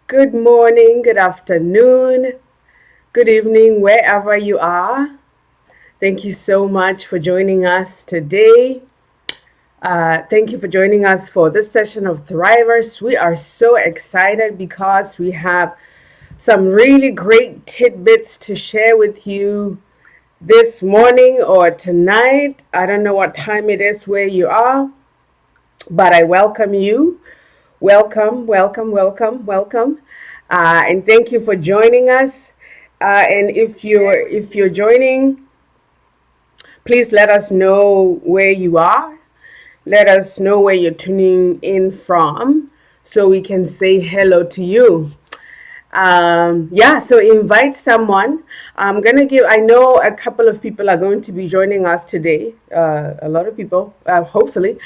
Good morning, good afternoon, good evening, wherever you are. Thank you so much for joining us today. Thank you for joining us for this session of Thrivers. We are so excited because we have some really great tidbits to share with you this morning or tonight. I don't know what time it is where you are, but I welcome you. Welcome, welcome, welcome, welcome, and thank you for joining us. And if you're joining, please let us know where you are. Let us know where you're tuning in from, so we can say hello to you. So invite someone. I know a couple of people are going to be joining us today, a lot of people, hopefully.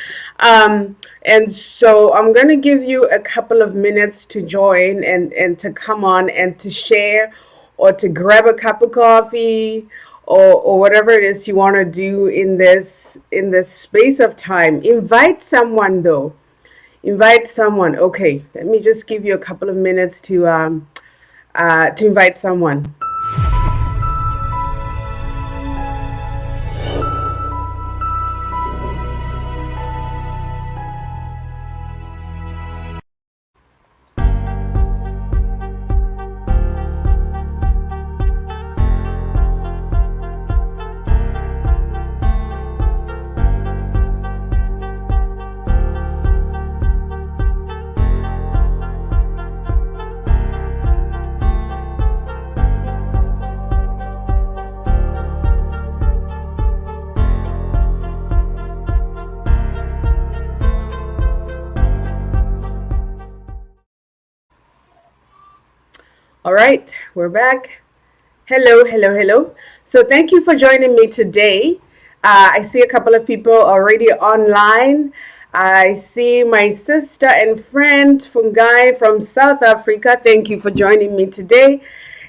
And so I'm going to give you a couple of minutes to join and to come on and to share, or to grab a cup of coffee, or whatever it is you want to do in this space of time. Invite someone though. Invite someone. Okay, let me just give you a couple of minutes to invite someone. All right, we're back. Hello, hello, hello. So thank you for joining me today. I see a couple of people already online. I see my sister and friend Fungai from South Africa. Thank you for joining me today.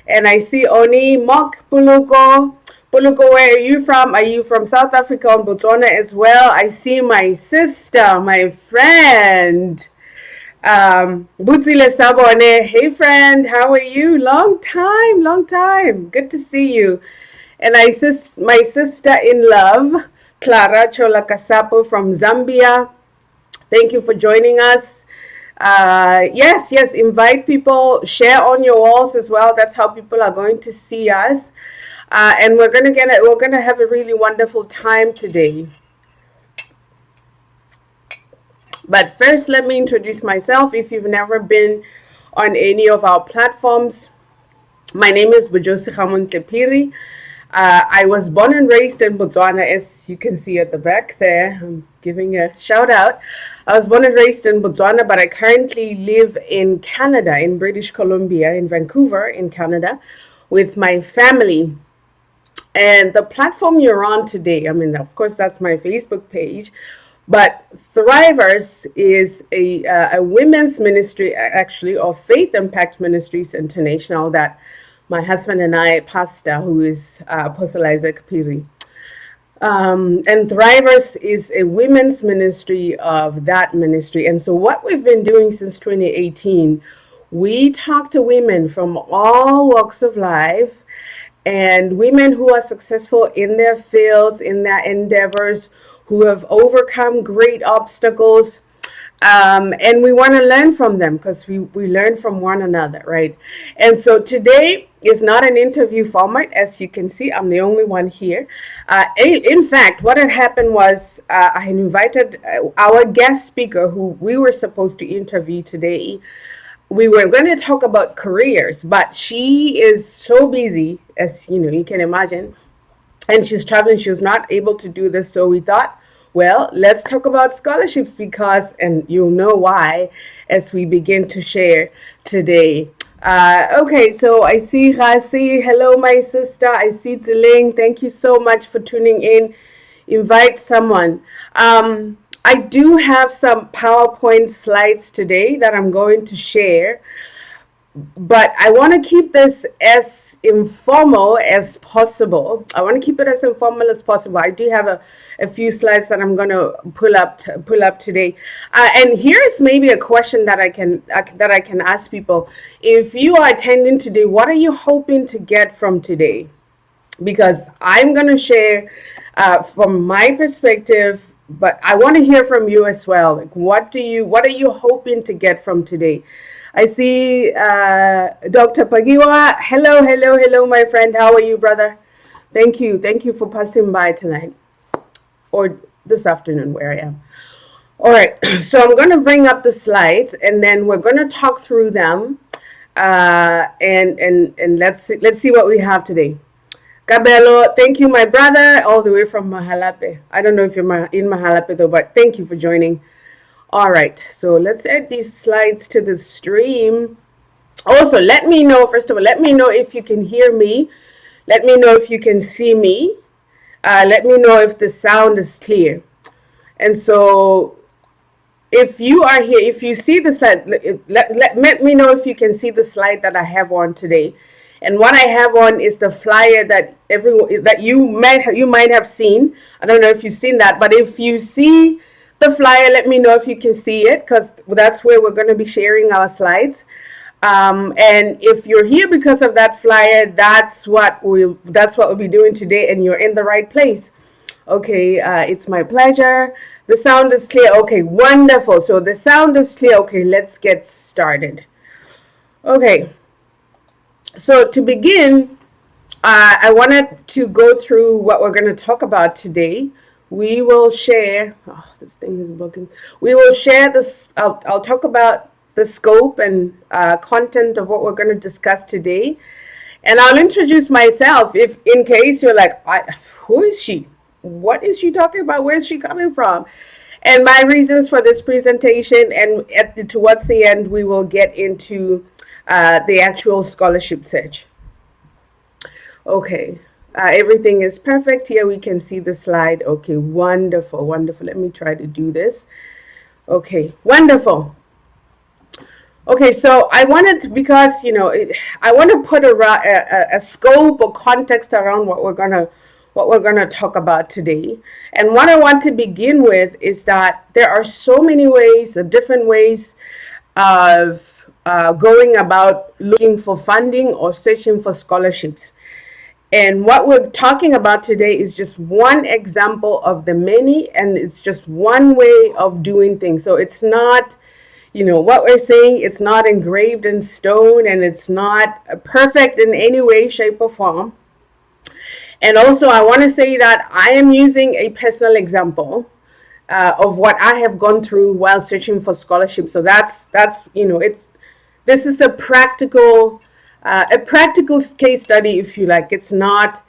And I see Oni Mok Pulugo. Pulugo, where are you from? Are you from South Africa or Botswana as well? I see my sister, my friend. Butsile Sabone, hey friend, how are you? Long time, long time. Good to see you. And my sister in love, Clara Chola Kasapo from Zambia. Thank you for joining us. Yes, invite people, share on your walls as well. That's how people are going to see us. And we're gonna have a really wonderful time today. But first, let me introduce myself. If you've never been on any of our platforms, my name is Bojosi Gamontle Phiri. I was born and raised in Botswana, as you can see at the back there. I'm giving a shout out. I was born and raised in Botswana, but I currently live in Canada, in British Columbia, in Vancouver, in Canada, with my family. And the platform you're on today, I mean, of course, that's my Facebook page. But Thrivers is a women's ministry, actually, of Faith Impact Ministries International, that my husband and I pastor, who is Apostle Isaac Phiri. And Thrivers is a women's ministry of that ministry. And so what we've been doing since 2018, we talk to women from all walks of life, and women who are successful in their fields, in their endeavors, who have overcome great obstacles. And we want to learn from them, because we learn from one another, right? And so today is not an interview format. As you can see, I'm the only one here. In fact, what had happened was I had invited our guest speaker, who we were supposed to interview today. We were going to talk about careers, but she is so busy, as you can imagine, and she's traveling. She was not able to do this. So we thought, well, let's talk about scholarships, and you'll know why as we begin to share today. Okay, so I see Rasi. Hello, my sister. I see Ziling. Thank you so much for tuning in. Invite someone. I do have some PowerPoint slides today that I'm going to share. But I want to keep this as informal as possible. I want to keep it as informal as possible. I do have a few slides that I'm going to pull up today. And here's maybe a question that I can ask people. If you are attending today, what are you hoping to get from today? Because I'm going to share from my perspective, but I want to hear from you as well. Like, what are you hoping to get from today? I see Dr. Pagiwa. Hello, my friend. How are you, brother? Thank you for passing by tonight, or this afternoon, where I am. All right, so I'm going to bring up the slides, and then we're going to talk through them, and let's see what we have today. Cabello, thank you, my brother, all the way from Mahalape. I don't know if you're in Mahalape though, but thank you for joining. All right, so let's add these slides to the stream. Also, let me know, first of all, let me know if you can hear me. Let me know if you can see me. Let me know if the sound is clear. And so if you are here, if you see the slide, let me know if you can see the slide that I have on today. And what I have on is the flyer that you might have seen. I don't know if you've seen that, but if you see the flyer, let me know if you can see it, because that's where we're going to be sharing our slides. And if you're here because of that flyer, that's what we'll be doing today, and you're in the right place. Okay, it's my pleasure. The sound is clear. Okay, wonderful. So the sound is clear. Okay, let's get started. Okay. So to begin, I wanted to go through what we're going to talk about today. We will share, this thing is broken. We will share this, I'll talk about the scope and content of what we're going to discuss today. And I'll introduce myself if in case you're like, who is she? What is she talking about? Where is she coming from? And my reasons for this presentation, and towards the end, we will get into the actual scholarship search. Okay, everything is perfect. Here we can see the slide. Okay, wonderful. Let me try to do this. Okay, wonderful. Okay, so I wanted to, because I want to put a scope or context around what we're gonna talk about today. And what I want to begin with is that there are so many ways, different ways of going about looking for funding or searching for scholarships. And what we're talking about today is just one example of the many, and it's just one way of doing things. So it's not, what we're saying, it's not engraved in stone, and it's not perfect in any way, shape, or form. And also, I want to say that I am using a personal example of what I have gone through while searching for scholarships. So that's this is a practical case study, if you like. It's not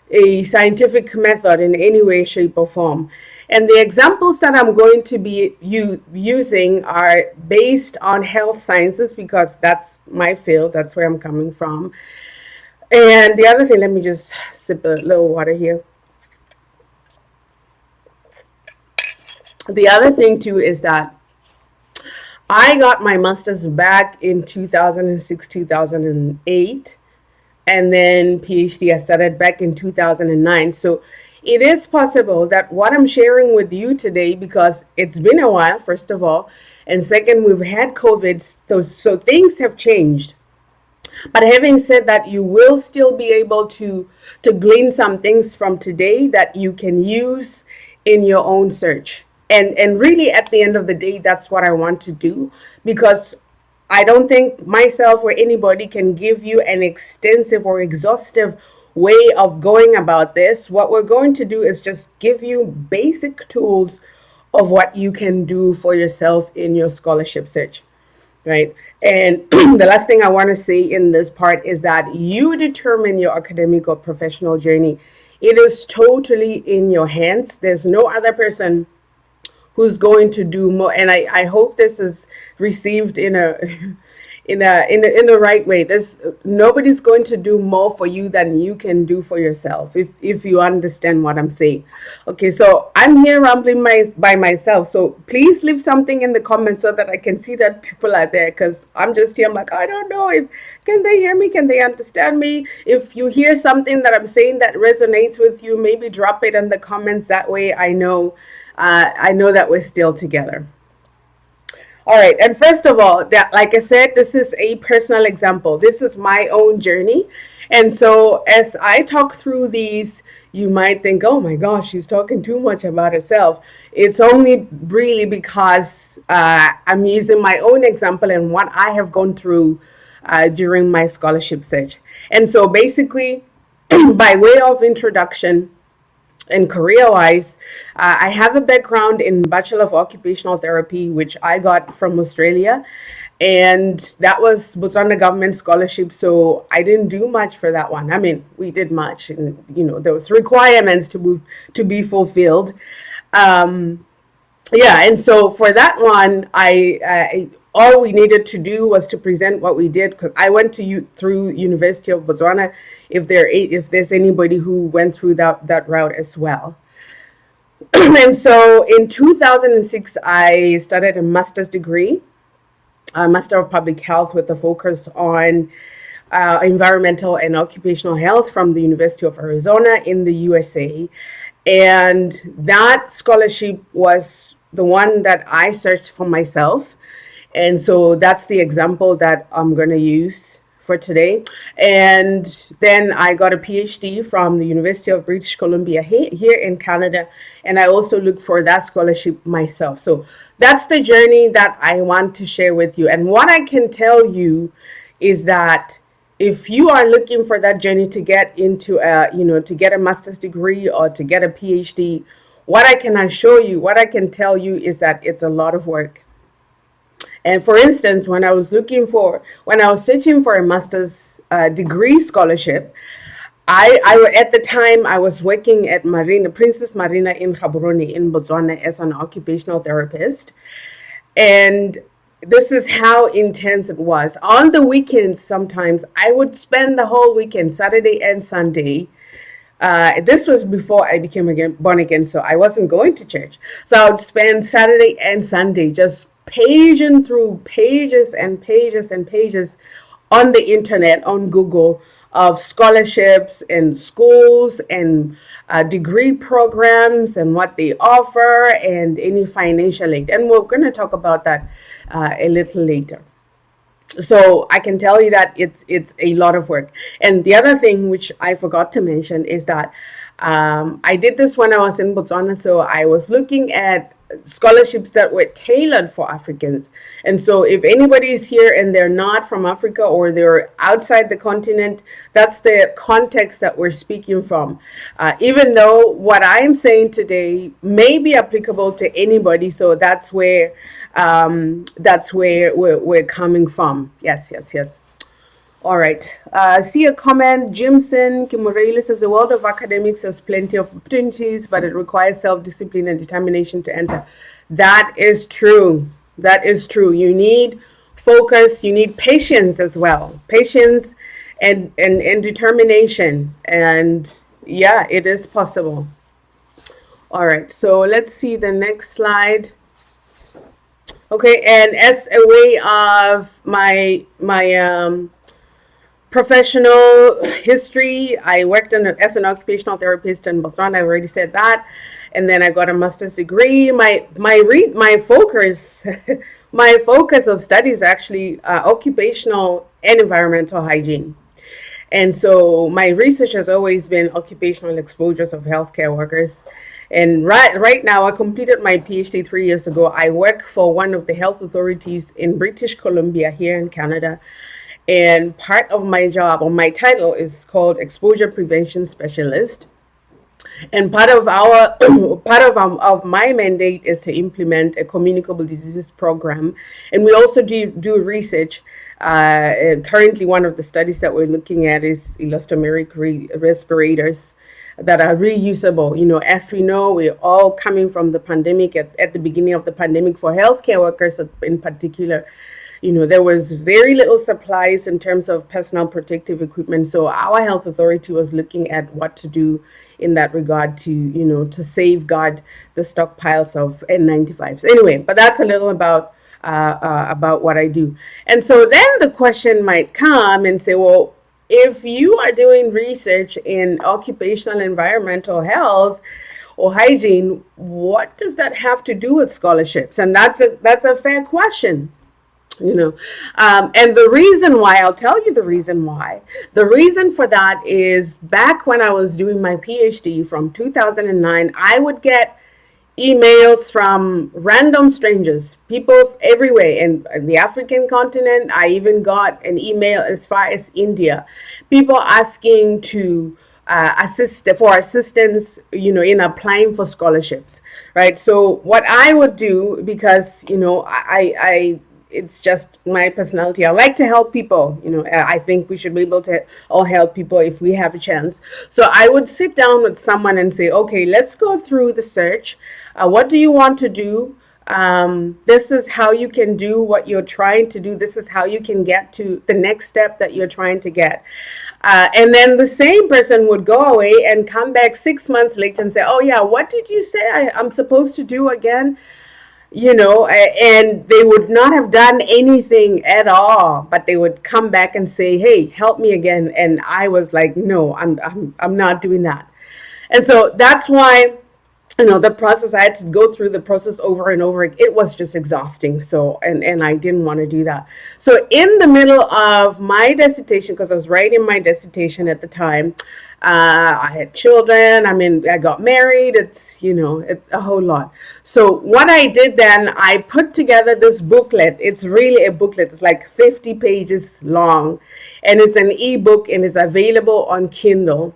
a scientific method in any way, shape, or form. And the examples that I'm going to be using are based on health sciences, because that's my field, that's where I'm coming from. And the other thing, let me just sip a little water here. The other thing too is that I got my master's back in 2006, 2008, and then PhD I started back in 2009. So it is possible that what I'm sharing with you today, because it's been a while, first of all, and second, we've had COVID, so things have changed. But having said that, you will still be able to glean some things from today that you can use in your own search. And really, at the end of the day, that's what I want to do, because I don't think myself or anybody can give you an extensive or exhaustive way of going about this. What we're going to do is just give you basic tools of what you can do for yourself in your scholarship search, right? And the last thing I want to say in this part is that you determine your academic or professional journey. It is totally in your hands. There's no other person who's going to do more. And I hope this is received in in the right way. There's nobody's going to do more for you than you can do for yourself, if you understand what I'm saying. Okay, so I'm here rambling by myself. So please leave something in the comments so that I can see that people are there, because I'm just here. I'm like, I don't know if can they hear me, can they understand me. If you hear something that I'm saying that resonates with you, maybe drop it in the comments. That way I know that we're still together. All right, and first of all, that, like I said, this is a personal example. This is my own journey. And so as I talk through these, you might think, oh my gosh, she's talking too much about herself. It's only really because I'm using my own example and what I have gone through during my scholarship search. And so basically, by way of introduction, and career-wise, I have a background in Bachelor of Occupational Therapy, which I got from Australia, and that was Botswana government scholarship. So I didn't do much for that one. I mean, we did much, and there was requirements to be fulfilled. Yeah, and so for that one, I all we needed to do was to present what we did, because I went through University of Botswana. If there's anybody who went through that route as well. And so in 2006, I started a master's degree, a Master of Public Health, with a focus on environmental and occupational health from the University of Arizona in the USA. And that scholarship was the one that I searched for myself. And so that's the example that I'm going to use for today. And then I got a PhD from the University of British Columbia here in Canada. And I also looked for that scholarship myself. So that's the journey that I want to share with you. And what I can tell you is that if you are looking for that journey to get into to get a master's degree or to get a PhD, what I can assure you, what I can tell you is that it's a lot of work. And for instance, when I was searching for a master's degree scholarship, I at the time I was working at Princess Marina in Gaborone in Botswana as an occupational therapist. And this is how intense it was. On the weekends, sometimes I would spend the whole weekend, Saturday and Sunday. This was before I became born again, so I wasn't going to church. So I would spend Saturday and Sunday just paging through pages and pages and pages on the internet, on Google, of scholarships and schools and degree programs and what they offer and any financial aid. And we're going to talk about that a little later. So I can tell you that it's a lot of work. And the other thing which I forgot to mention is that I did this when I was in Botswana. So I was looking at scholarships that were tailored for Africans. And so if anybody is here and they're not from Africa or they're outside the continent, that's the context that we're speaking from. Even though what I'm saying today may be applicable to anybody, so that's where we're coming from. Yes. All right. See a comment. Jimson Kimurele says the world of academics has plenty of opportunities, but it requires self-discipline and determination to enter. That is true. You need focus. You need patience as well. Patience and determination. And yeah, it is possible. All right. So let's see the next slide. Okay. And as a way of my professional history, I worked as an occupational therapist in Botswana. I already said that, and then I got a master's degree. My focus my focus of studies actually occupational and environmental hygiene, and so my research has always been occupational exposures of healthcare workers. And right now, I completed my PhD 3 years ago. I work for one of the health authorities in British Columbia here in Canada. And part of my job, or my title, is called Exposure Prevention Specialist. And part of my mandate is to implement a communicable diseases program. And we also do research. Currently, one of the studies that we're looking at is elastomeric respirators that are reusable. As we know, we're all coming from the pandemic at the beginning of the pandemic for healthcare workers in particular. there was very little supplies in terms of personal protective equipment. So our health authority was looking at what to do in that regard to safeguard the stockpiles of N95s. Anyway, but that's a little about what I do. And so then the question might come and say, well, if you are doing research in occupational environmental health or hygiene, what does that have to do with scholarships? And that's a fair question. And the reason why, I'll tell you the reason why. The reason for that is back when I was doing my PhD from 2009, I would get emails from random strangers, people everywhere in the African continent. I even got an email as far as India, people asking to assistance, in applying for scholarships, right? So what I would do, because I it's just my personality. I like to help people. I think we should be able to all help people if we have a chance. So I would sit down with someone and say, okay, let's go through the search. What do you want to do? This is how you can do what you're trying to do. This is how you can get to the next step that you're trying to get. And then the same person would go away and come back 6 months later and say, oh yeah, what did you say I'm supposed to do again? And they would not have done anything at all, but they would come back and say, hey, help me again. And I was like, no, I'm not doing that. And so that's why, the process, I had to go through the process over and over. It was just exhausting. So, and I didn't want to do that. So in the middle of my dissertation, because I was writing my dissertation at the time, I had children. I got married. It's a whole lot. So what I did then, I put together this booklet. It's really a booklet. It's like 50 pages long, and it's an ebook, and it's available on Kindle.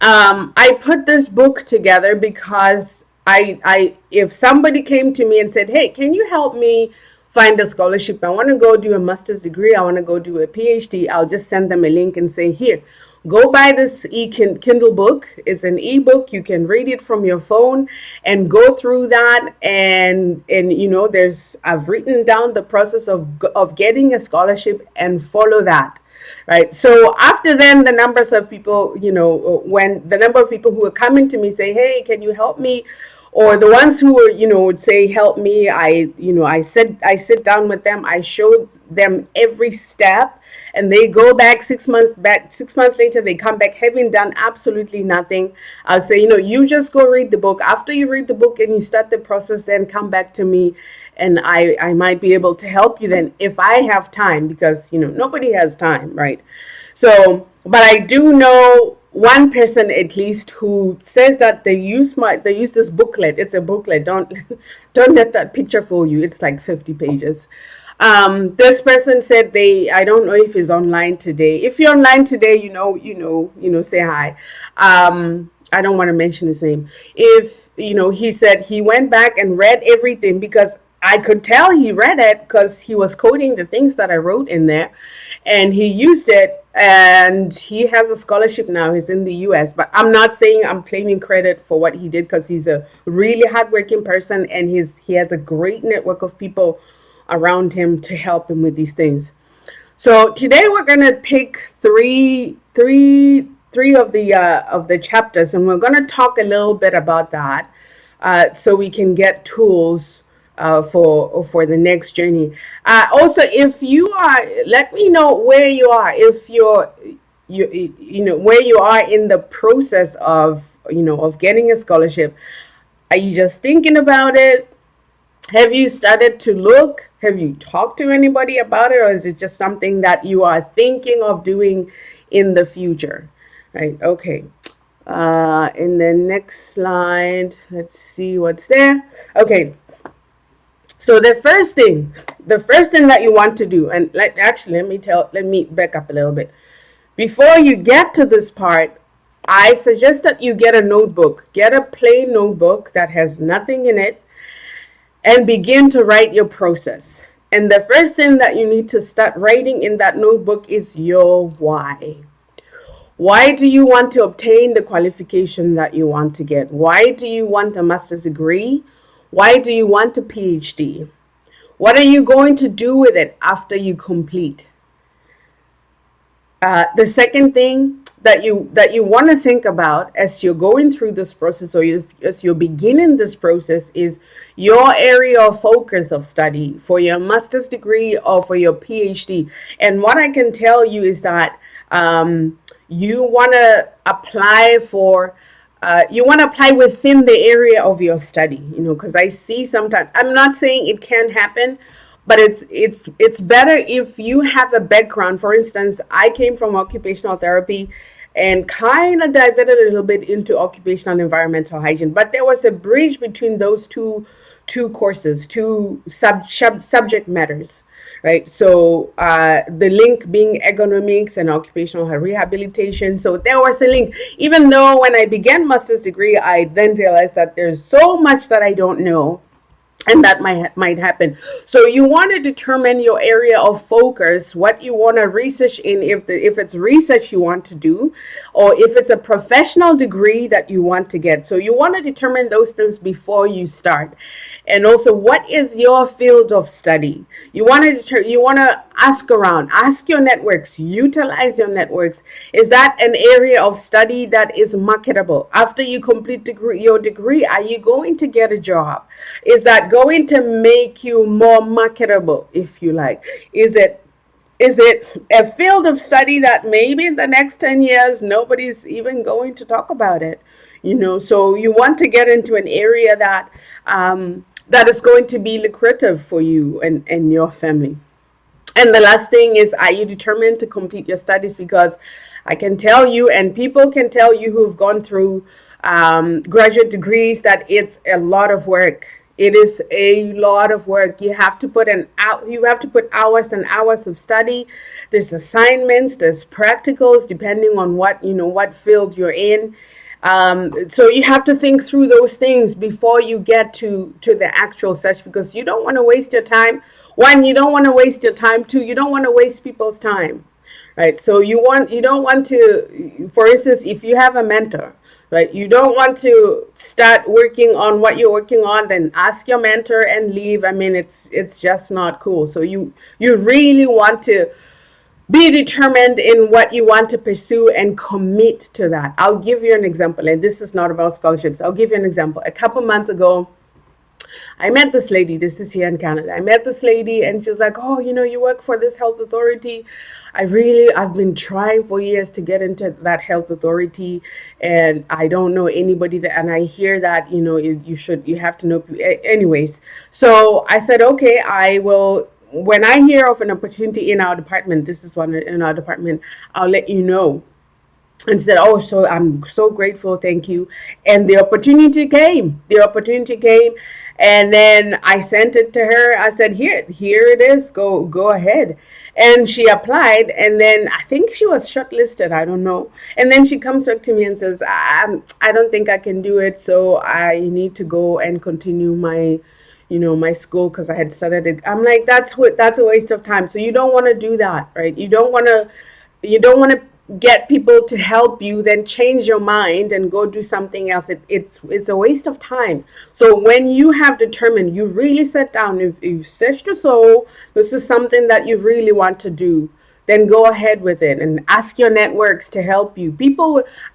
I put this book together because if somebody came to me and said, hey, can you help me find a scholarship? I want to go do a master's degree. I want to go do a PhD. I'll just send them a link and say, here, go buy this Kindle book. It's an ebook. You can read it from your phone and go through that. And I've written down the process of getting a scholarship and follow that. Right. So after then, the numbers of people, when the number of people who are coming to me say, hey, can you help me? Or the ones who would say, help me. I sit down with them. I show them every step, and they go back 6 months back. 6 months later, they come back having done absolutely nothing. I'll say, you just go read the book. After you read the book and you start the process, then come back to me, and I might be able to help you then if I have time, because nobody has time, right? So, but I do know one person at least who says that they use this booklet. It's a booklet. Don't let that picture fool you. It's like 50 pages. This person said I don't know if he's online today. If you're online today, say hi. I don't want to mention his name. If he said he went back and read everything, because I could tell he read it because he was quoting the things that I wrote in there, and he used it, and he has a scholarship now. He's in the US, but I'm not saying I'm claiming credit for what he did, because he's a really hardworking person, and he has a great network of people around him to help him with these things. So today we're going to pick three of the chapters, and we're going to talk a little bit about that, so we can get tools for the next journey. Also, if you are, let me know where you are. If you're where you are in the process of getting a scholarship. Are you just thinking about it? Have you started to look? Have you talked to anybody about it, or is it just something that you are thinking of doing in the future? Right. Okay. In the next slide, let's see what's there. Okay. So the first thing that you want to do, and let me back up a little bit. Before you get to this part, I suggest that you get a notebook. Get a plain notebook that has nothing in it, and begin to write your process. And the first thing that you need to start writing in that notebook is your why. Why do you want to obtain the qualification that you want to get? Why do you want a master's degree? Why do you want a PhD? What are you going to do with it after you complete? The second thing that you want to think about as you're going through this process, or as you're beginning this process, is your area of focus of study for your master's degree or for your PhD. And what I can tell you is that you want to apply for you want to apply within the area of your study, because I see sometimes, I'm not saying it can happen, but it's better if you have a background. For instance, I came from occupational therapy and kind of diverted a little bit into occupational environmental hygiene, but there was a bridge between those two courses, two subject matters, right? So the link being ergonomics and occupational rehabilitation. So there was a link, even though when I began master's degree, I then realized that there's so much that I don't know, and that might happen. So you want to determine your area of focus, what you want to research in, if it's research you want to do, or if it's a professional degree that you want to get. So you want to determine those things before you start. And also, what is your field of study? You want to ask around, ask your networks, utilize your networks. Is that an area of study that is marketable? After you complete your degree, are you going to get a job? Is that going to make you more marketable, if you like? Is it a field of study that maybe in the next 10 years nobody's even going to talk about it? So you want to get into an area that that is going to be lucrative for you and your family. And the last thing is, are you determined to complete your studies? Because I can tell you, and people can tell you who've gone through graduate degrees, that it's a lot of work. It is a lot of work. You have to put hours and hours of study. There's assignments, there's practicals, depending on what field you're in. So you have to think through those things before you get to the actual search, because you don't want to waste your time. One, you don't want to waste your time. Two, you don't want to waste people's time, right? So you don't want to, for instance, if you have a mentor, right, you don't want to start working on what you're working on, then ask your mentor and leave. I mean, it's just not cool. So you really want to be determined in what you want to pursue and commit to that. I'll give you an example, and this is not about scholarships. I'll give you an example. A couple months ago, I met this lady. This is here in Canada. I met this lady, and she's like, "Oh, you work for this health authority. I've been trying for years to get into that health authority, and I don't know anybody there. And I hear that, you have to know." Anyways, so I said, okay, I will. When I hear of an opportunity in our department, this is one in our department, I'll let you know. And said, "Oh, so I'm so grateful, thank you." And the opportunity came. And then I sent it to her. I said, here it is. Go ahead. And she applied, and then I think she was shortlisted. I don't know. And then she comes back to me and says, I don't think I can do it, so I need to go and continue my school, because I had started it. I'm like, that's a waste of time. So you don't want to do that, right? You don't want to get people to help you, then change your mind and go do something else. It's a waste of time. So when you have determined, you really sit down, if you've searched your soul, this is something that you really want to do, then go ahead with it and ask your networks to help you.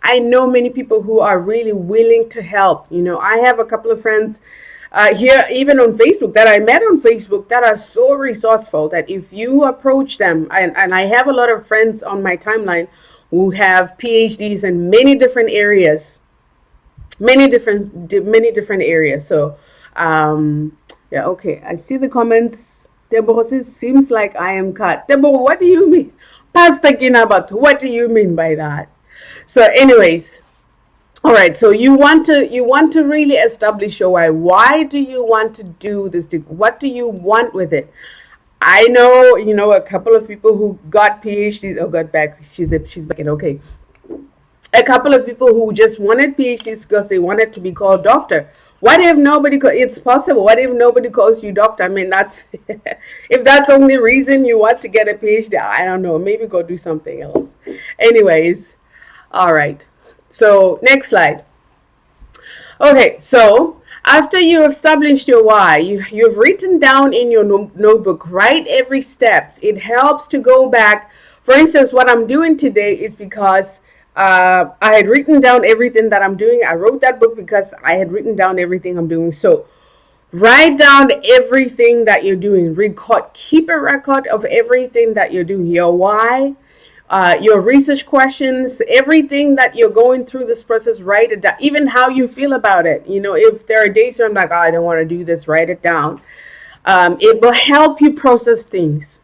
I know many people who are really willing to help. I have a couple of friends here, even on Facebook, that I met on Facebook, that are so resourceful that if you approach them, and I have a lot of friends on my timeline who have PhDs in many different areas. So, yeah, okay. I see the comments. Deborah says, "Seems like I am cut." Deborah, what do you mean? Pastor Ginabat, what do you mean by that? So anyways, all right, so you want to really establish your why. Why do you want to do this? What do you want with it? I know, a couple of people who got PhDs. Oh, got back. She's back. Okay. A couple of people who just wanted PhDs because they wanted to be called doctor. What if it's possible. What if nobody calls you doctor? I mean, that's if that's the only reason you want to get a PhD, I don't know. Maybe go do something else. Anyways, all right. So next slide. Okay, so After you have established your why, you've written down in your notebook, write every steps. It helps to go back. For instance, what I'm doing today is because I had written down everything that I'm doing. I wrote that book because I had written down everything I'm doing. So write down everything that you're doing. Record, keep a record of everything that you're doing. Your why, your research questions, everything that you're going through this process, write it down. Even how you feel about it. You know, if there are days where I'm like, oh, I don't want to do this, write it down. It will help you process things.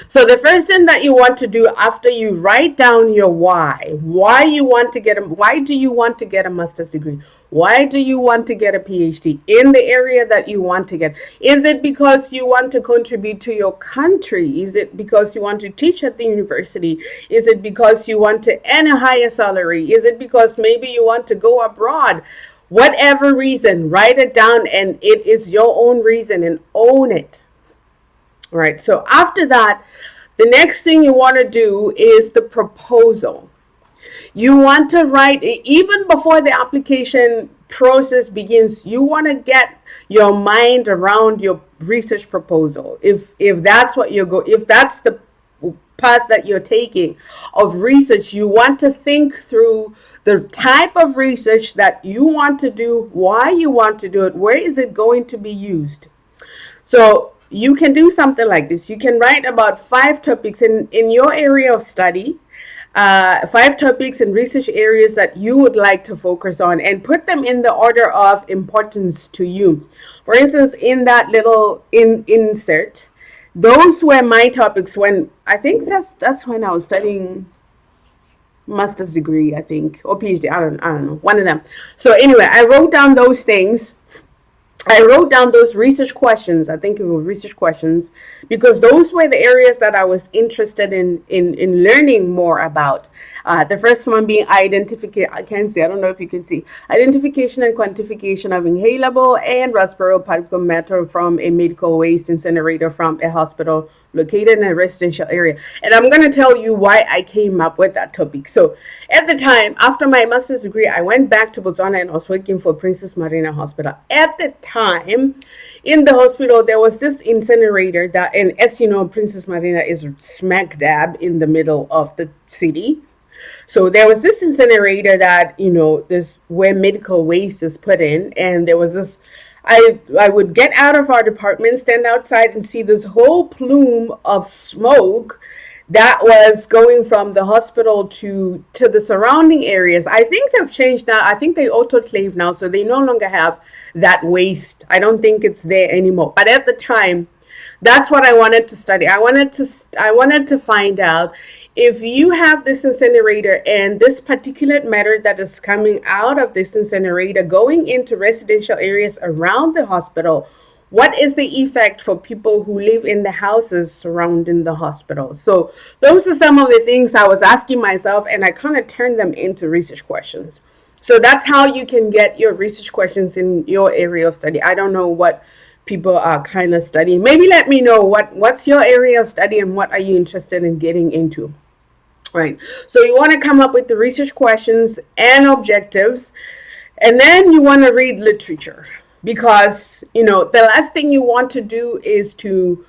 So the first thing that you want to do after you write down your why you want to get why do you want to get a master's degree? Why do you want to get a PhD in the area that you want to get? Is it because you want to contribute to your country? Is it because you want to teach at the university? Is it because you want to earn a higher salary? Is it because maybe you want to go abroad? Whatever reason, write it down, and it is your own reason, and own it. Right. So after that, the next thing you want to do is the proposal. You want to write, even before the application process begins, you want to get your mind around your research proposal. If that's what if that's the path that you're taking of research, you want to think through the type of research that you want to do, why you want to do it, where is it going to be used. So you can do something like this. You can write about 5 topics in your area of study, 5 topics and research areas that you would like to focus on, and put them in the order of importance to you. For instance, in that little insert, those were my topics when I think that's when I was studying master's degree, I think, or PhD. I don't know, one of them. So anyway, I wrote down those things. I wrote down those research questions. I think it was research questions because those were the areas that I was interested in learning more about. The first one being identification. I can't see. I don't know if you can see. Identification and quantification of inhalable and respirable particulate matter from a medical waste incinerator from a hospital located in a residential area. And I'm going to tell you why I came up with that topic. So at the time, after my master's degree, I went back to Botswana and I was working for Princess Marina Hospital. At the time, in the hospital, there was this incinerator that, and as you know, Princess Marina is smack dab in the middle of the city. So there was this incinerator that, this where medical waste is put in, and there was this, I would get out of our department, stand outside and see this whole plume of smoke that was going from the hospital to the surrounding areas. I think they've changed now. I think they autoclave now, so they no longer have that waste. I don't think it's there anymore. But at the time, that's what I wanted to study. I wanted to find out if you have this incinerator and this particulate matter that is coming out of this incinerator going into residential areas around the hospital, what is the effect for people who live in the houses surrounding the hospital? So those are some of the things I was asking myself, and I kind of turned them into research questions. So that's how you can get your research questions in your area of study. I don't know what people are kind of studying. Maybe let me know what's your area of study and what are you interested in getting into. Right. So you want to come up with the research questions and objectives, and then you want to read literature, because, the last thing you want to do is to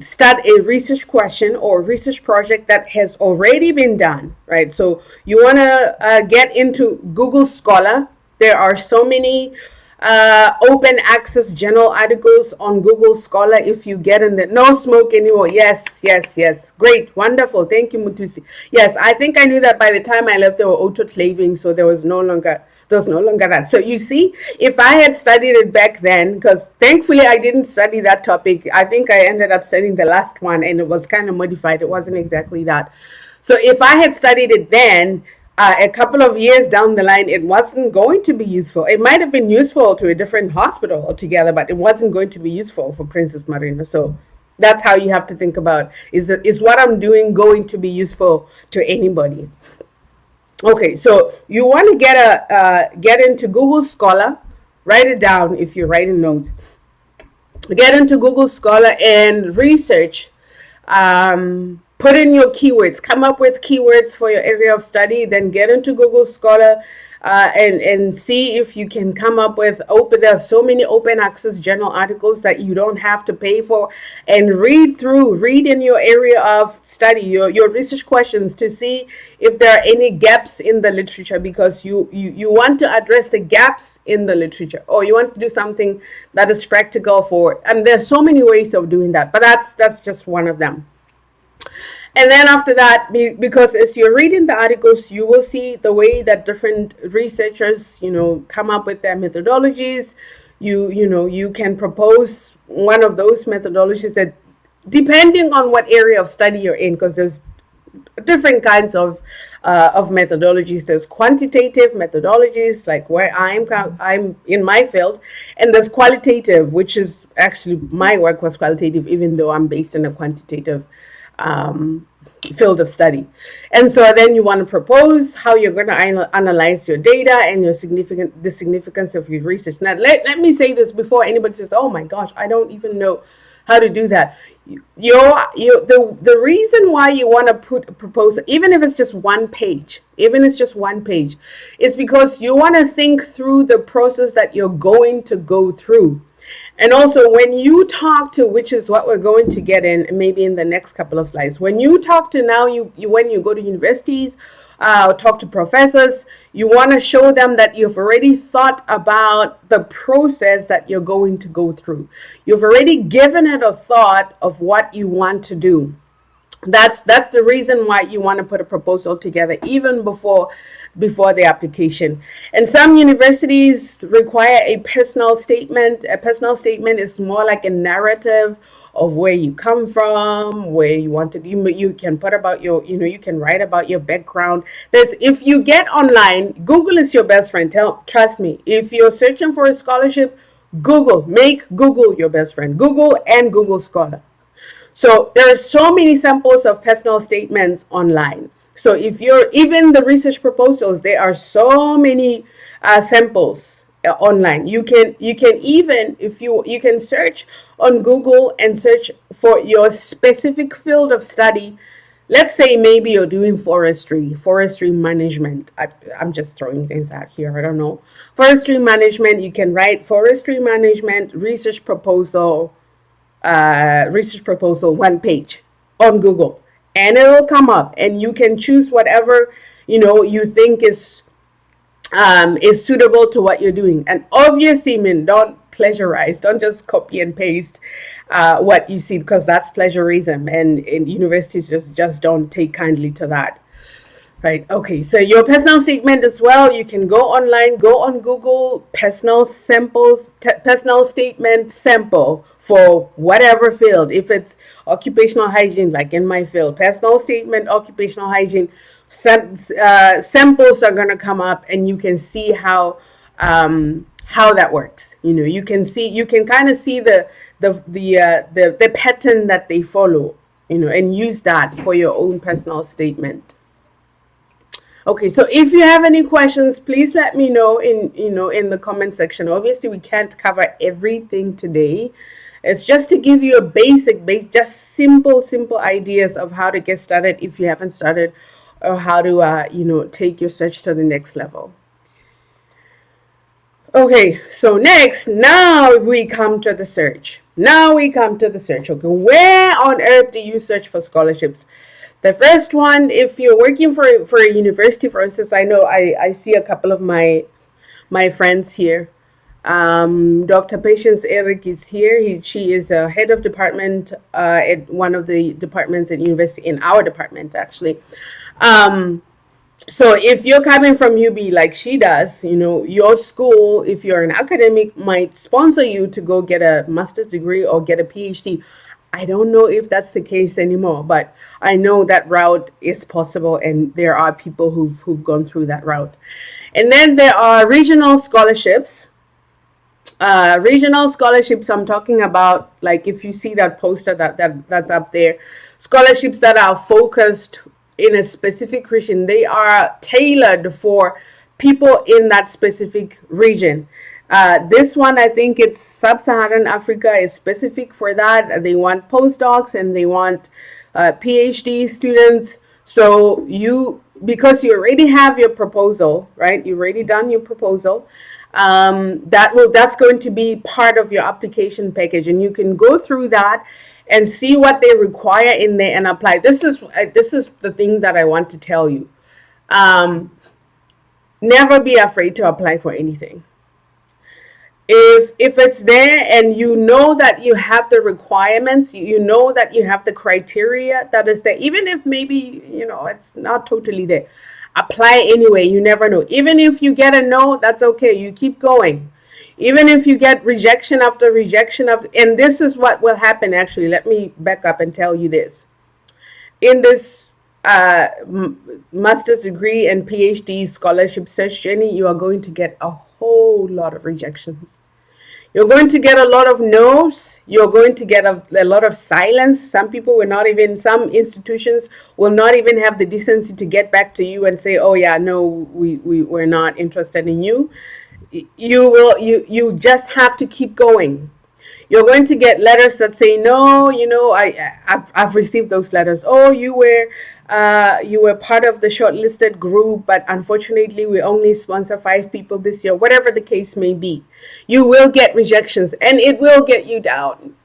start a research question or research project that has already been done, right? So you want to get into Google Scholar. There are so many open access journal articles on Google Scholar. If you get in the no smoke anymore. Yes. Great. Wonderful. Thank you, Mutusi. Yes, I think I knew that by the time I left, they were autoclaving, so there was no longer that. So you see, if I had studied it back then, because thankfully I didn't study that topic. I think I ended up studying the last one and it was kind of modified. It wasn't exactly that. So if I had studied it then, a couple of years down the line, it wasn't going to be useful. It might have been useful to a different hospital altogether, but it wasn't going to be useful for Princess Marina. So that's how you have to think about, is what I'm doing going to be useful to anybody? Okay, so you want to get into Google Scholar. Write it down if you're writing notes. Get into Google Scholar and research. Put in your keywords, come up with keywords for your area of study, then get into Google Scholar, and see if you can come up with there are so many open access journal articles that you don't have to pay for, and read in your area of study, your research questions, to see if there are any gaps in the literature, because you want to address the gaps in the literature, or you want to do something that is practical for, and there's so many ways of doing that, but that's just one of them. And then after that, because as you're reading the articles, you will see the way that different researchers, come up with their methodologies. You can propose one of those methodologies that, depending on what area of study you're in, because there's different kinds of methodologies. There's quantitative methodologies, like where I'm in my field, and there's qualitative, which is actually, my work was qualitative, even though I'm based in a quantitative field of study. And so then you want to propose how you're going to analyze your data and the significance of your research. Now, let me say this before anybody says, oh my gosh, I don't even know how to do that. The reason why you want to put a proposal, even if it's just one page, is because you want to think through the process that you're going to go through. And also, when you talk to, which is what we're going to get in maybe in the next couple of slides, when you talk to now, when you go to universities, talk to professors, you want to show them that you've already thought about the process that you're going to go through. You've already given it a thought of what you want to do. That's the reason why you want to put a proposal together even before the application. And some universities require a personal statement. A personal statement is more like a narrative of where you come from, where you want to. You can put about your, you can write about your background. If you get online, Google is your best friend. Trust me. If you're searching for a scholarship, make Google your best friend. Google and Google Scholar. So there are so many samples of personal statements online. So if you're even the research proposals, there are so many samples online. You can even, if you can search on Google and search for your specific field of study. Let's say maybe you're doing forestry management. I'm just throwing things out here. I don't know. Forestry management. You can write forestry management research proposal. One page on Google, and it will come up, and you can choose whatever you think is suitable to what you're doing. And obviously, don't plagiarize. Don't just copy and paste what you see, because that's plagiarism, and universities just don't take kindly to that. Right. Okay. So your personal statement as well. You can go online, go on Google, personal statement sample for whatever field. If it's occupational hygiene, like in my field, personal statement, occupational hygiene, samples are going to come up, and you can see how that works. You can kind of see the pattern that they follow, and use that for your own personal statement. Okay, so if you have any questions, please let me know in the comment section. Obviously, we can't cover everything today. It's just to give you a just simple ideas of how to get started if you haven't started, or how to take your search to the next level. Okay, so now we come to the search. Okay, where on earth do you search for scholarships? The first one, if you're working for a university, for instance, I know I see a couple of my friends here. Dr. Patience Eric is here. She is a head of department at one of the departments at university, in our department, actually. So if you're coming from UB like she does, your school, if you're an academic, might sponsor you to go get a master's degree or get a PhD. I don't know if that's the case anymore, but I know that route is possible, and there are people who've gone through that route. And then there are regional scholarships. I'm talking about, like, if you see that poster that's up there, scholarships that are focused in a specific region. They are tailored for people in that specific region. This one, I think it's Sub-Saharan Africa is specific for that. They want postdocs and they want PhD students. So because you already have your proposal, right? You already done your proposal. That's going to be part of your application package, and you can go through that and see what they require in there and apply. This is the thing that I want to tell you. Never be afraid to apply for anything. If it's there and you know that you have the requirements, you know that you have the criteria that is there, even if maybe it's not totally there, apply anyway. You never know. Even if you get a no, that's okay. You keep going. Even if you get rejection after rejection after, and this is what will happen. Actually, let me back up and tell you this. In this master's degree and PhD scholarship search journey, you are going to get a whole lot of rejections. You're going to get a lot of no's. You're going to get a lot of silence. Some institutions will not even have the decency to get back to you and say, oh yeah, no, we're not interested in you. You just have to keep going. You're going to get letters that say, no, I've received those letters. Oh, you were part of the shortlisted group, but unfortunately we only sponsor 5 people this year. Whatever the case may be, you will get rejections, and it will get you down.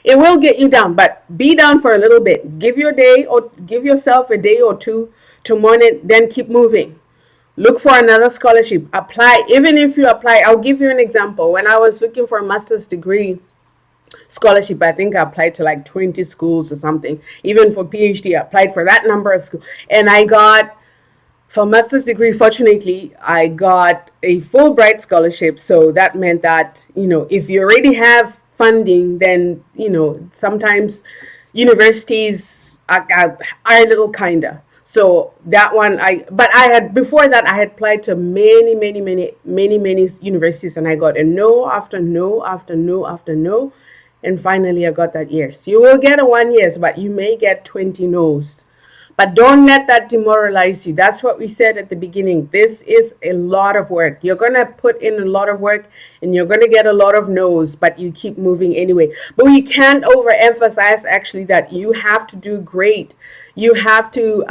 It will get you down, but be down for a little bit. Give yourself a day or two to mourn it, then keep moving. Look for another scholarship. Apply. Even if you apply, I'll give you an example. When I was looking for a master's degree scholarship, I think I applied to like 20 schools or something. Even for PhD, I applied for that number of schools. And I got, for master's degree, fortunately, I got a Fulbright scholarship. So that meant that, if you already have funding, then, sometimes universities are a little kinder. So that one, before that, I had applied to many universities, and I got a no after no after no after no. And finally, I got that yes. You will get a 1 yes, but you may get 20 no's. But don't let that demoralize you. That's what we said at the beginning. This is a lot of work. You're going to put in a lot of work, and you're going to get a lot of no's, but you keep moving anyway. But we can't overemphasize, actually, that you have to do great. You have to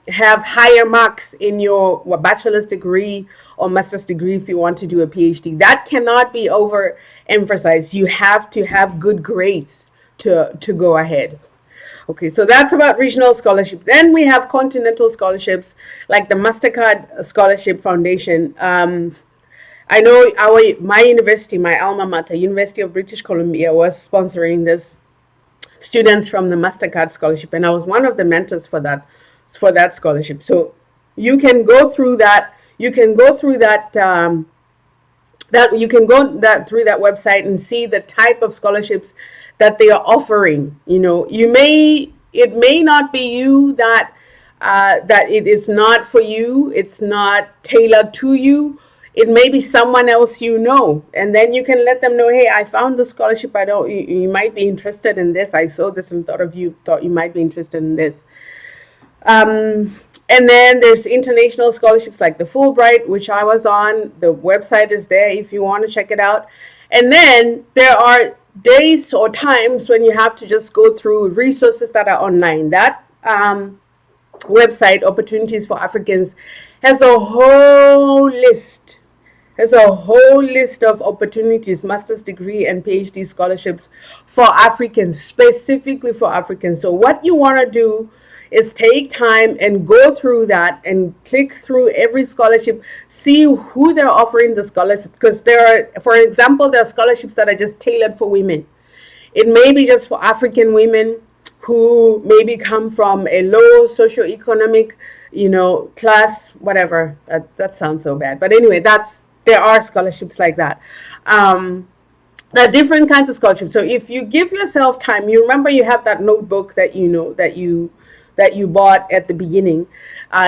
have higher marks in your bachelor's degree or master's degree if you want to do a PhD. That cannot be overemphasized. You have to have good grades to go ahead. Okay, so that's about regional scholarship. Then we have continental scholarships, like the MasterCard Scholarship Foundation. I know my university, my alma mater, University of British Columbia, was sponsoring this students from the MasterCard Scholarship, and I was one of the mentors for that scholarship. So you can go through that. You can go through that. Through that website and see the type of scholarships that they are offering. It may not be you that it is not for you. It's not tailored to you. It may be someone else and then you can let them know, hey, I found the scholarship. You might be interested in this. I saw this and thought you might be interested in this. And then there's international scholarships like the Fulbright, which I was on. The website is there if you want to check it out. And then there are days or times when you have to just go through resources that are online. That website, Opportunities for Africans, has a whole list. Of opportunities, master's degree and PhD scholarships for Africans, specifically for Africans. So what you want to do is take time and go through that and click through every scholarship, see who they're offering the scholarship, because for example, there are scholarships that are just tailored for women. It may be just for African women who maybe come from a low socioeconomic, class, whatever. That sounds so bad. But anyway, there are scholarships like that. There are different kinds of scholarships. So if you give yourself time, you remember you have that notebook that you bought at the beginning.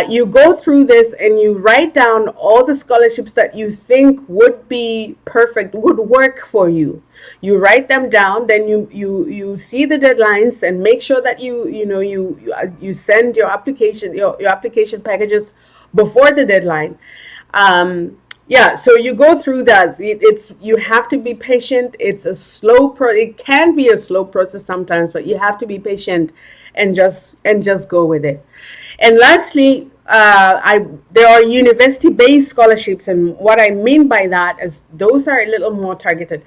You go through this and you write down all the scholarships that you think would be perfect, would work for you. You write them down, then you see the deadlines and make sure that you send your application packages before the deadline. Yeah, so you go through that. It's you have to be patient. It's a it can be a slow process sometimes, but you have to be patient and just go with it. And lastly, I there are university-based scholarships, and what I mean by that is those are a little more targeted.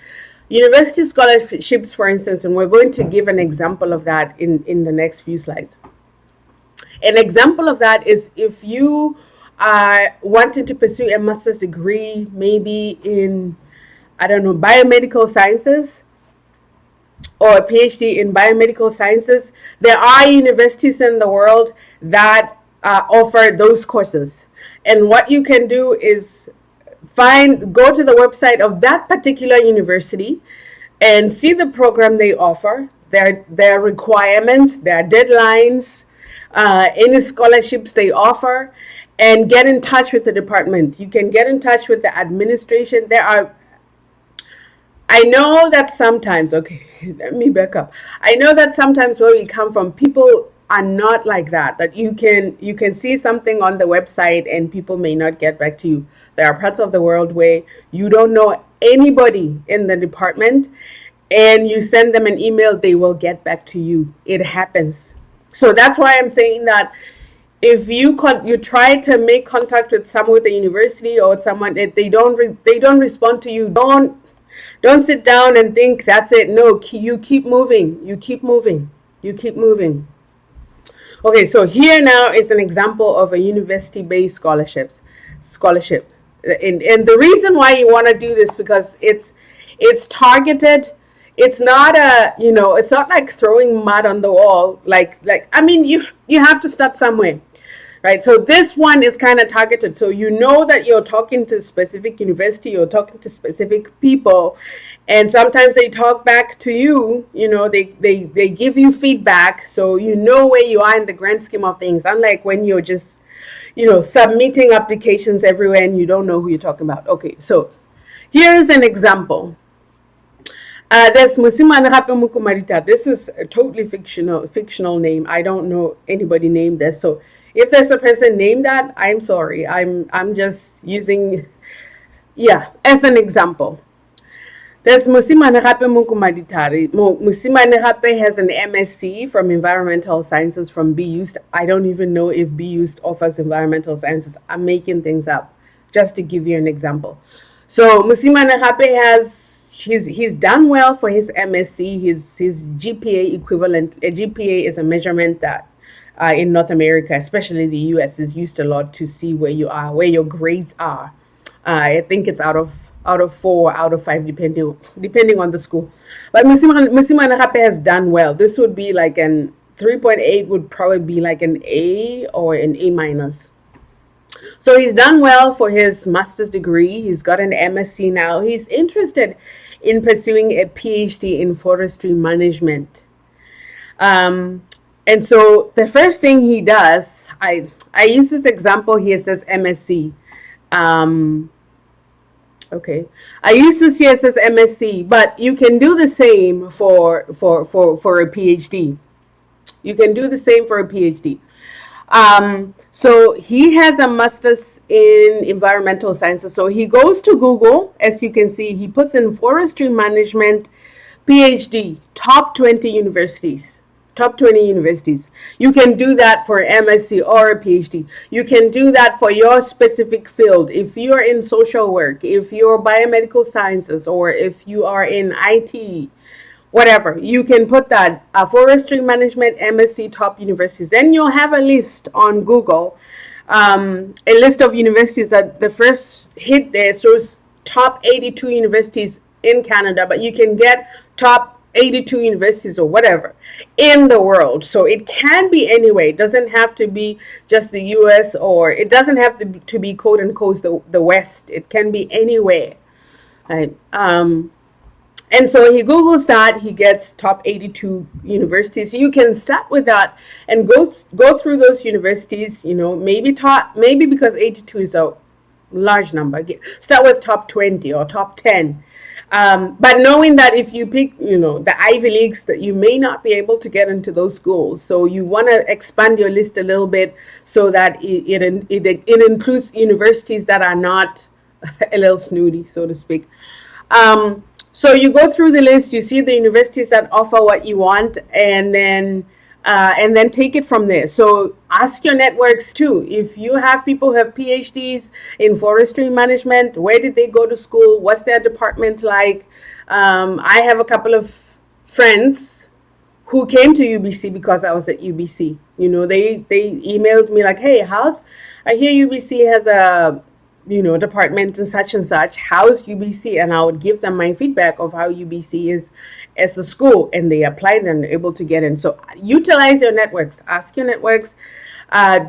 University scholarships, for instance, and we're going to give an example of that in the next few slides. An example of that is if you are wanting to pursue a master's degree, maybe in, I don't know, biomedical sciences, or a PhD in biomedical sciences, there are universities in the world that offer those courses. And what you can do is go to the website of that particular university and see the program they offer, their requirements, their deadlines, any scholarships they offer, and get in touch with the department. You can get in touch with the administration. I know that sometimes, okay, let me back up. I know that sometimes where we come from, people are not like that. That you can see something on the website and people may not get back to you. There are parts of the world where you don't know anybody in the department, and you send them an email, they will get back to you. It happens. So that's why I'm saying that if you try to make contact with someone with the university or someone that they don't respond to you, don't sit down and think that's it. No, you keep moving. You keep moving. You keep moving. Okay, so here now is an example of a university-based scholarship. And the reason why you want to do this, because it's targeted. It's not it's not like throwing mud on the wall. I mean, you have to start somewhere. Right, so this one is kind of targeted, so you know that you're talking to specific university, you're talking to specific people, and sometimes they talk back to you. They give you feedback, so you know where you are in the grand scheme of things, unlike when you're just submitting applications everywhere and you don't know who you're talking about. Okay, so here's an example. There's Musimane Hape Mukumarita. This is a totally fictional name. I don't know anybody named this. So if there's a person named that, I'm sorry. I'm just using, as an example. There's Musimane Hape Mukumaritari. Musimane Hape has an MSc from Environmental Sciences from BUST. I don't even know if BUST offers environmental sciences. I'm making things up just to give you an example. So Musimane Hape he's done well for his MSc. His GPA equivalent. A GPA is a measurement that in North America, especially the US, is used a lot to see where you are, where your grades are. I think it's out of 4, out of 5, depending on the school. But Musimane Hape has done well. This would be like an 3.8 would probably be like an A or an A minus. So he's done well for his master's degree. He's got an MSc now. He's interested in pursuing a PhD in forestry management. And so the first thing he does, I use this example here, says MSc. Okay, I use this here, says MSc, but you can do the same for a PhD. You can do the same for a PhD. So he has a master's in environmental sciences. So he goes to Google, as you can see, he puts in forestry management, PhD, top 20 universities. Top 20 universities. You can do that for MSc or a PhD. You can do that for your specific field. If you're in social work, if you're biomedical sciences, or if you are in IT, whatever, you can put that forestry management, MSc, top universities. Then you'll have a list on Google, a list of universities that the first hit there shows top 82 universities in Canada, but you can get top 82 universities or whatever in the world. So it can be anywhere. It doesn't have to be just the US, or it doesn't have to be quote unquote the West. It can be anywhere. Right? And so he Googles that, he gets top 82 universities. So you can start with that and go through those universities, maybe because 82 is a large number, start with top 20 or top 10. But knowing that if you pick, the Ivy Leagues, that you may not be able to get into those schools. So you want to expand your list a little bit so that it includes universities that are not a little snooty, so to speak. So you go through the list, you see the universities that offer what you want, and then take it from there. So ask your networks too. If you have people who have PhDs in forestry management, where did they go to school? What's their department like? I have a couple of friends who came to UBC because I was at UBC. You know, they emailed me like, hey, I hear UBC has a, department and such. How's UBC? And I would give them my feedback of how UBC is as a school, and they applied and they're able to get in. So utilize your networks, ask your networks,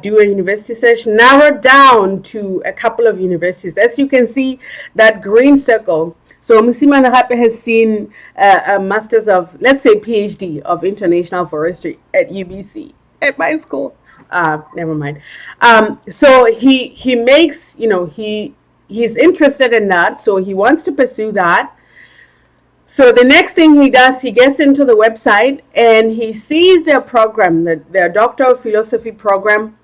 do a university search, narrow down to a couple of universities. As you can see, that green circle. So Musima Nahape has seen a master's of, let's say PhD of international forestry at UBC, at my school. Never mind. So he makes, he's interested in that. So he wants to pursue that. So the next thing he does, he gets into the website and he sees their program, their Doctor of Philosophy program.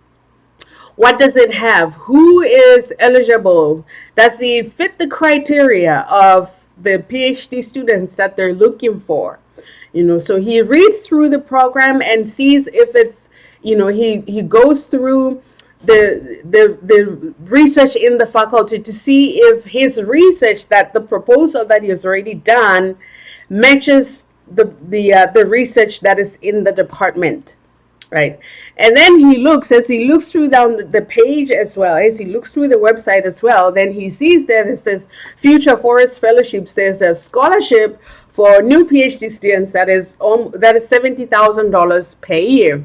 What does it have? Who is eligible? Does he fit the criteria of the PhD students that they're looking for? So he reads through the program and sees if it's, he goes through the research in the faculty to see if his research, that the proposal that he has already done, matches the research that is in the department, right? And then as he looks through down the page as well, as he looks through the website as well, then he sees that it says Future Forest Fellowships. There's a scholarship for new PhD students that is $70,000 per year.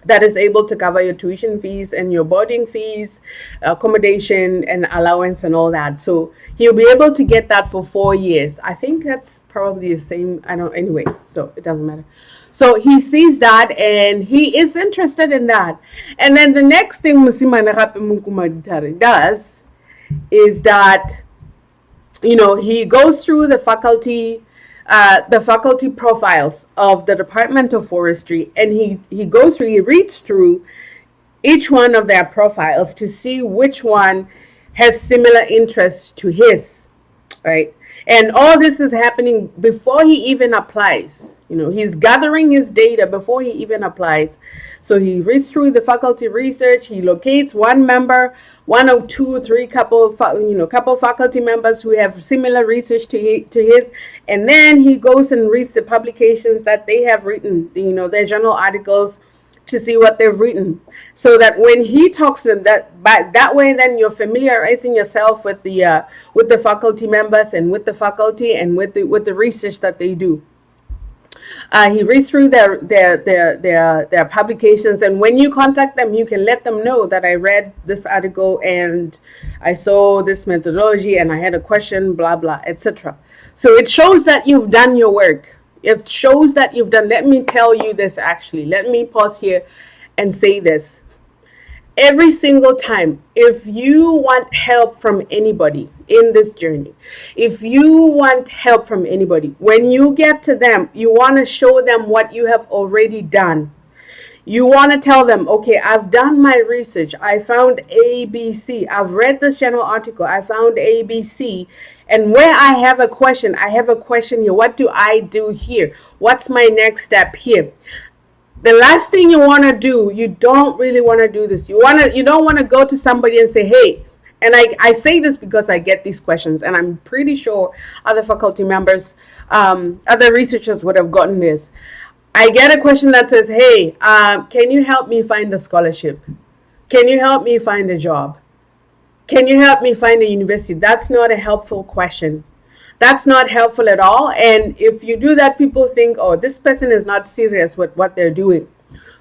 That is able to cover your tuition fees and your boarding fees, accommodation and allowance and all that. So he'll be able to get that for 4 years. I think that's probably the same. Anyways, so it doesn't matter. So he sees that and he is interested in that. And then the next thing Musima Nagape Munkumaditari does is that, he goes through the faculty profiles of the Department of Forestry, and he reads through each one of their profiles to see which one has similar interests to his, right? And all this is happening before he even applies. He's gathering his data before he even applies. So he reads through the faculty research. He locates one member, one or two or three couple faculty members who have similar research to his, and then he goes and reads the publications that they have written, their journal articles, to see what they've written, so that when he talks to them, that way, then you're familiarizing yourself with the faculty members and with the faculty and with the research that they do. He reads through their publications, and when you contact them, you can let them know that I read this article and I saw this methodology and I had a question, blah blah, etc. So it shows that you've done your work. It shows that you've done. Let me tell you this, actually. Let me pause here and say this. Every single time, if you want help from anybody in this journey, if you want help from anybody, when you get to them, you want to show them what you have already done. You want to tell them, okay, I've done my research. I found ABC. I've read this journal article. I found ABC. And where I have a question here. What do I do here? What's my next step here? The last thing you want to do, you don't really want to do this. You don't want to go to somebody and say, hey, and I say this because I get these questions, and I'm pretty sure other faculty members, other researchers would have gotten this. I get a question that says, hey, can you help me find a scholarship? Can you help me find a job? Can you help me find a university? That's not a helpful question. That's not helpful at all. And if you do that, people think, oh, this person is not serious with what they're doing.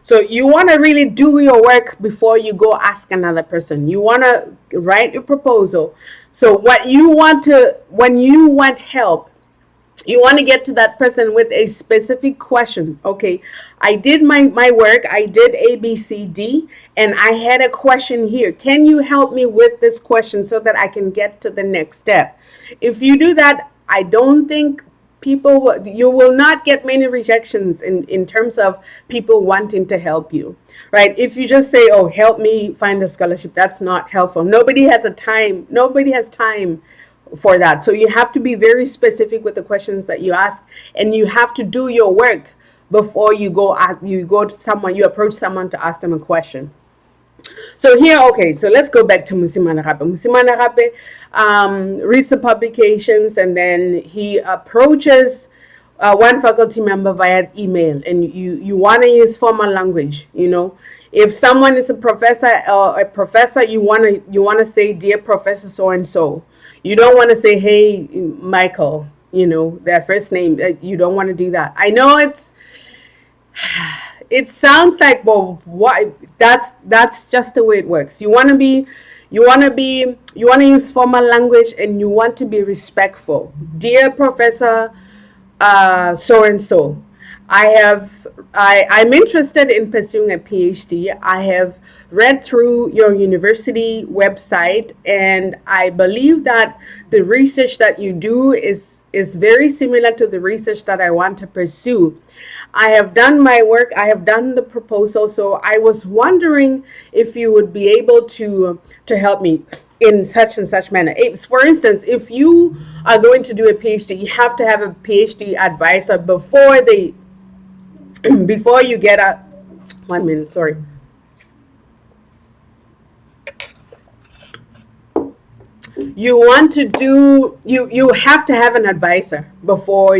So you want to really do your work before you go ask another person. You want to write a proposal. So when you want help, you want to get to that person with a specific question. Okay, I did my work. I did A, B, C, D, and I had a question here. Can you help me with this question so that I can get to the next step? If you do that, I don't think you will not get many rejections in terms of people wanting to help you, right? If you just say, oh, help me find a scholarship, that's not helpful. Nobody has time for that. So you have to be very specific with the questions that you ask, and you have to do your work before you go to someone, you approach someone to ask them a question. So here, okay, so let's go back to Musimana Rape. Musimana Rape reads the publications, and then he approaches one faculty member via email, and you want to use formal language. If someone is a professor, you want to say, dear Professor so and so. You don't want to say, hey, Michael, their first name. You don't want to do that. I know it sounds like, well, what? That's just the way it works. You want to use formal language, and you want to be respectful. Dear Professor so and so, I'm interested in pursuing a PhD. I have read through your university website, and I believe that the research that you do is very similar to the research that I want to pursue. I have done my work, I have done the proposal, so I was wondering if you would be able to help me in such and such manner. For instance, if you are going to do a PhD, you have to have a PhD advisor before you get a 1 minute, sorry. You have to have an advisor before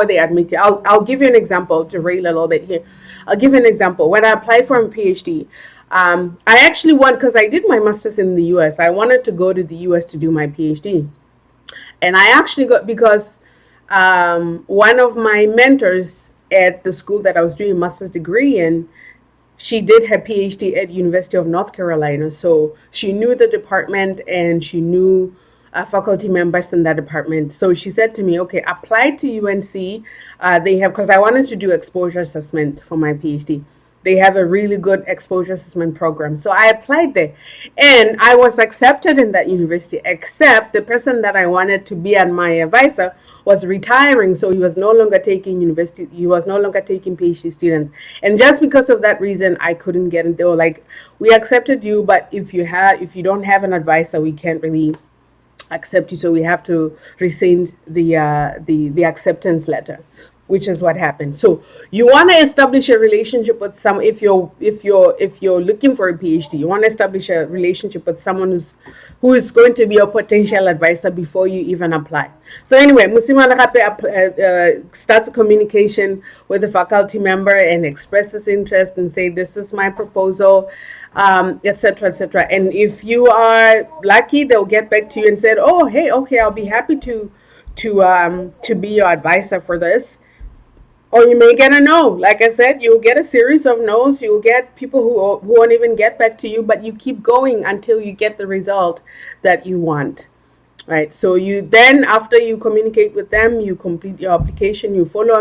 they admit you. I'll give you an example to reel a little bit here. I'll give you an example. When I applied for a PhD, I actually because I did my master's in the US. I wanted to go to the US to do my PhD. And I actually got, because one of my mentors at the school that I was doing a master's degree in, she did her PhD at University of North Carolina. So she knew the department, and she knew faculty members in that department. So she said to me, okay, apply to UNC. They have, because I wanted to do exposure assessment for my PhD. They have a really good exposure assessment program. So I applied there, and I was accepted in that university, except the person that I wanted to be my advisor was retiring, so he was no longer taking PhD students. And just because of that reason, I couldn't get in. They were like, we accepted you, but if you don't have an advisor, we can't really accept you, so we have to rescind the acceptance letter, which is what happened. So you want to establish a relationship with if you're looking for a PhD, you want to establish a relationship with someone who is going to be a potential advisor before you even apply. So anyway, Musimana Rape starts a communication with the faculty member and expresses interest and say, this is my proposal, etc., etc. And if you are lucky, they'll get back to you and said, oh, hey, okay, I'll be happy to be your advisor for this. Or you may get a no. Like I said, you'll get a series of no's. You'll get people who won't even get back to you, but you keep going until you get the result that you want, right? So you then, after you communicate with them, you complete your application, you follow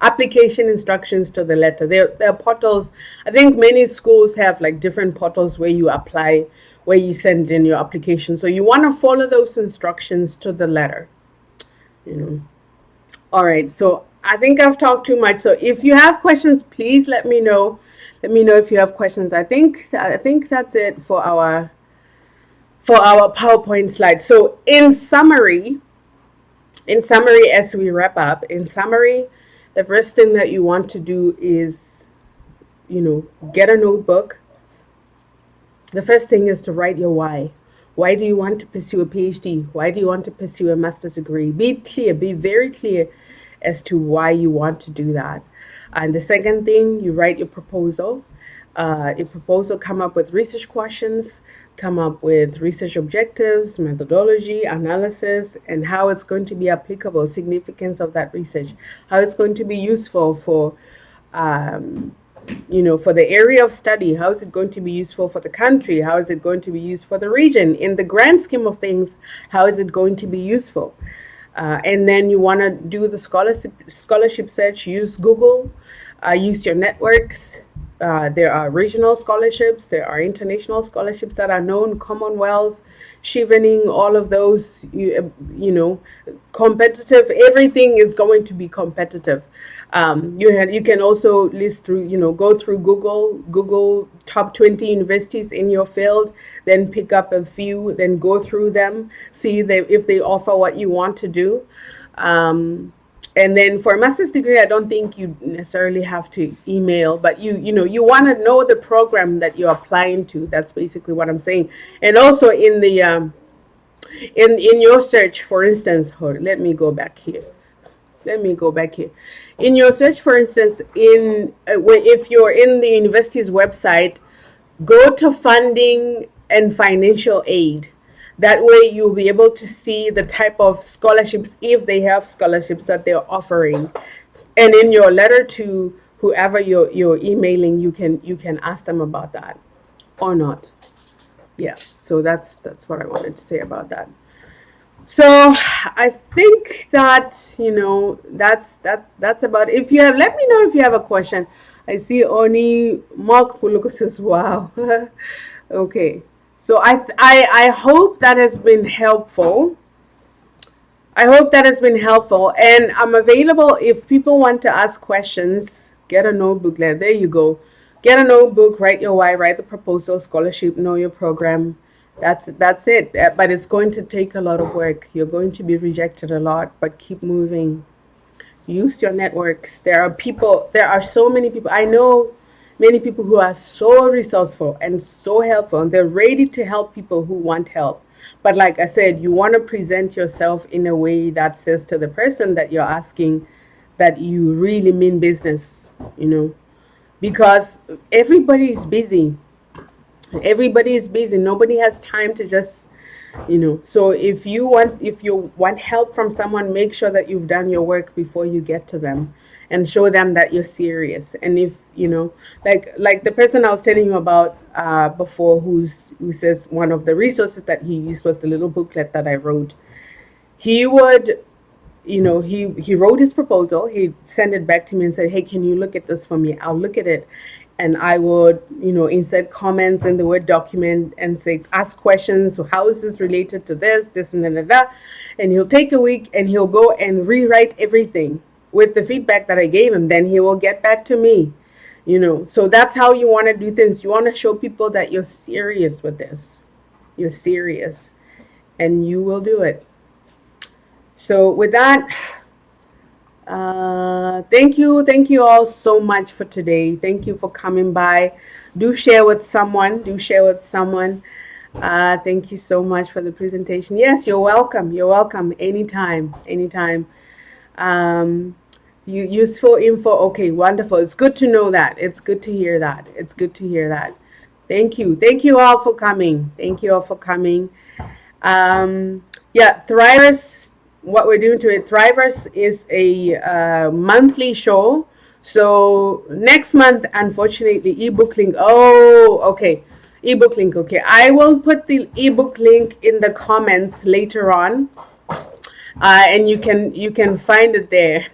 application instructions to the letter. There are portals. I think many schools have like different portals where you apply, where you send in your application. So you want to follow those instructions to the letter, All right, so I think I've talked too much. So if you have questions, please let me know. Let me know if you have questions. I think that's it for our PowerPoint slide. So in summary, as we wrap up, the first thing that you want to do is, get a notebook. The first thing is to write your why. Why do you want to pursue a PhD? Why do you want to pursue a master's degree? Be clear, be very clear as to why you want to do that. And the second thing, you write your proposal. Come up with research questions, come up with research objectives, methodology, analysis, and how it's going to be applicable, significance of that research, how it's going to be useful for for the area of study. How is it going to be useful for the country? How is it going to be used for the region? In the grand scheme of things, how is it going to be useful? And then you want to do the scholarship search. Use Google, use your networks. There are regional scholarships. There are international scholarships that are known, Commonwealth, chevening, all of those, you know, competitive. Everything is going to be competitive. You can also list through, you know, go through Google top 20 universities in your field, then pick up a few, then go through them, see if they offer what you want to do. And then for a master's degree, I don't think you necessarily have to email, but you know, you want to know the program that you're applying to. That's basically what I'm saying. And also in the in your search, for instance, hold, let me go back here. Let me go back here. In your search, for instance, if you're in the university's website, go to funding and financial aid. That way you'll be able to see the type of scholarships, if they have scholarships that they're offering. And in your letter to whoever you're emailing, you can ask them about that or not. Yeah, so that's what I wanted to say about that. So I think that, you know, that's about it. If you have, let me know if you have a question. I see Oni Mark Puluko says, wow. Okay. So I hope that has been helpful. I hope that has been helpful. And I'm available if people want to ask questions. Get a notebook. There you go. Get a notebook, write your why, write the proposal, scholarship, know your program. That's it. But it's going to take a lot of work. You're going to be rejected a lot, but keep moving. Use your networks. There are so many people. I know many people who are so resourceful and so helpful, and they're ready to help people who want help. But like I said, you want to present yourself in a way that says to the person that you're asking that you really mean business, you know, because everybody is busy. Everybody is busy. Nobody has time to just, you know. So if you want help from someone, make sure that you've done your work before you get to them, and show them that you're serious. And if, you know, like the person I was telling you about before, who says one of the resources that he used was the little booklet that I wrote. He would, you know, he wrote his proposal, he sent it back to me and said, hey, can you look at this for me? I'll look at it. And I would, you know, insert comments in the Word document and say, ask questions. So how is this related to this and that? And he'll take a week and he'll go and rewrite everything with the feedback that I gave him. Then he will get back to me, you know. So that's how you want to do things. You want to show people that you're serious with this. You're serious, and you will do it. So with that, thank you all so much for today. Thank you for coming by. Do share with someone. Thank you so much for the presentation. Yes, you're welcome. Anytime. Useful info. Okay, wonderful. It's good to know that. It's good to hear that. Thank you all for coming. Yeah, Thrivers, what we're doing to it, Thrivers is a monthly show. So next month, unfortunately, ebook link. Oh, okay. Ebook link. Okay. I will put the ebook link in the comments later on. And you can find it there.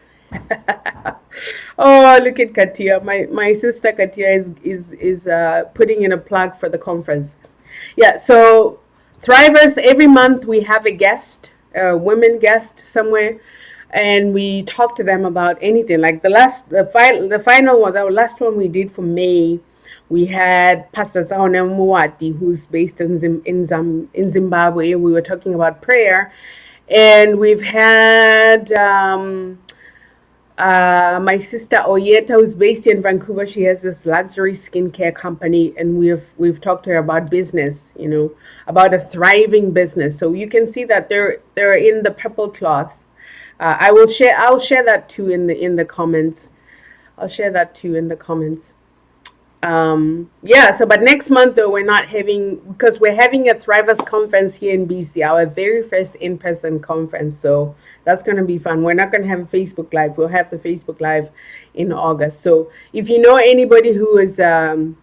Oh, look at Katia. My sister Katia is putting in a plug for the conference. Yeah, so Thrivers, every month we have a guest, a women guest somewhere, and we talk to them about anything. Like the last one we did for May, we had Pastor Zaone Muwati, who's based in Zimbabwe. We were talking about prayer, and we've had my sister Oyeta, who's based in Vancouver. She has this luxury skincare company, and we've talked to her about business, you know, about a thriving business. So you can see that they're in the purple cloth. I'll share that too in the comments. Yeah, so but next month though, we're not having, because we're having a Thrivers conference here in BC, our very first in-person conference. So that's going to be fun. We're not going to have a Facebook Live. We'll have the Facebook Live in August. So if you know anybody who is here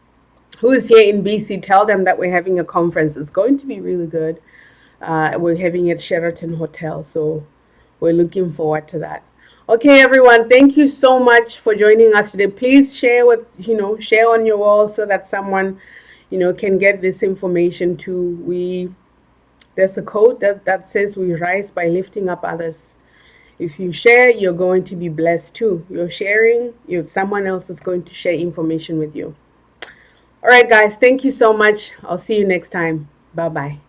in BC, tell them that we're having a conference. It's going to be really good. We're having it at Sheraton Hotel. So we're looking forward to that. Okay, everyone, thank you so much for joining us today. Please share share on your wall so that someone, can get this information too. There's a quote that says we rise by lifting up others. If you share, you're going to be blessed too. You're sharing, someone else is going to share information with you. All right, guys, thank you so much. I'll see you next time. Bye bye.